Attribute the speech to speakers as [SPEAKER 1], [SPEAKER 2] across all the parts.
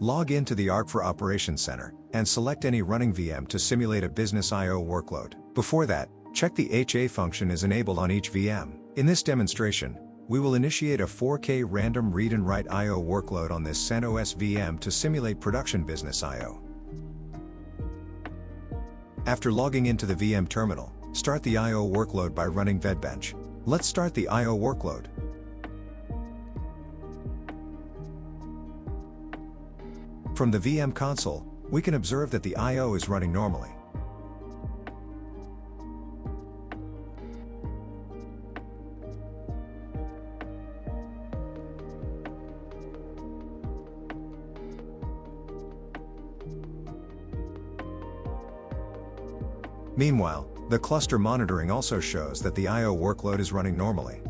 [SPEAKER 1] Log into the Arcfra Operations Center and select any running VM to simulate a business I/O workload. Before that, check the HA function is enabled on each VM. In this demonstration, we will initiate a 4K random read and write I/O workload on this CentOS VM to simulate production business I/O. After logging into the VM terminal, start the I/O workload by running vedbench. Let's start the I/O workload. From the VM console, we can observe that the I/O is running normally. Meanwhile, the cluster monitoring also shows that the I/O workload is running normally.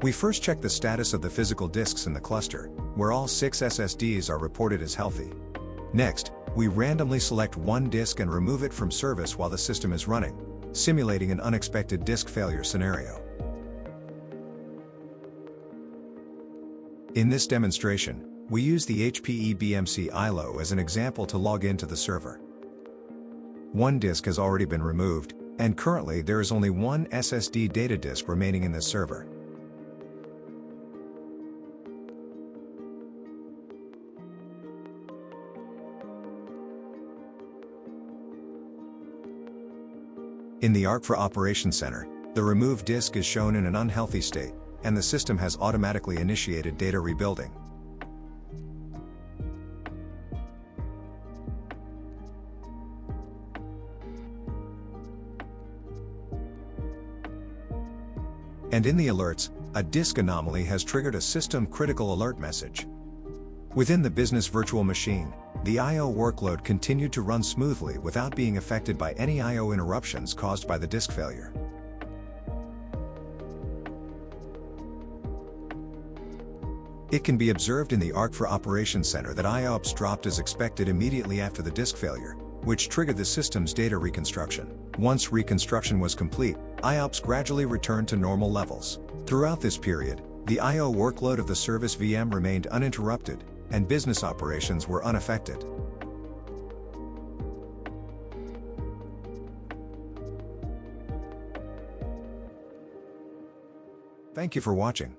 [SPEAKER 1] We first check the status of the physical disks in the cluster, where all 6 SSDs are reported as healthy. Next, we randomly select one disk and remove it from service while the system is running, simulating an unexpected disk failure scenario. In this demonstration, we use the HPE BMC ILO as an example to log into the server. One disk has already been removed, and currently there is only one SSD data disk remaining in this server. In the Arcfra Operations Center, the removed disk is shown in an unhealthy state, and the system has automatically initiated data rebuilding. And in the alerts, a disk anomaly has triggered a system critical alert message. Within the business virtual machine, the I/O workload continued to run smoothly without being affected by any I/O interruptions caused by the disk failure. It can be observed in the Arcfra Operations Center that IOPS dropped as expected immediately after the disk failure, which triggered the system's data reconstruction. Once reconstruction was complete, IOPS gradually returned to normal levels. Throughout this period, the I/O workload of the service VM remained uninterrupted, and business operations were unaffected. Thank you for watching.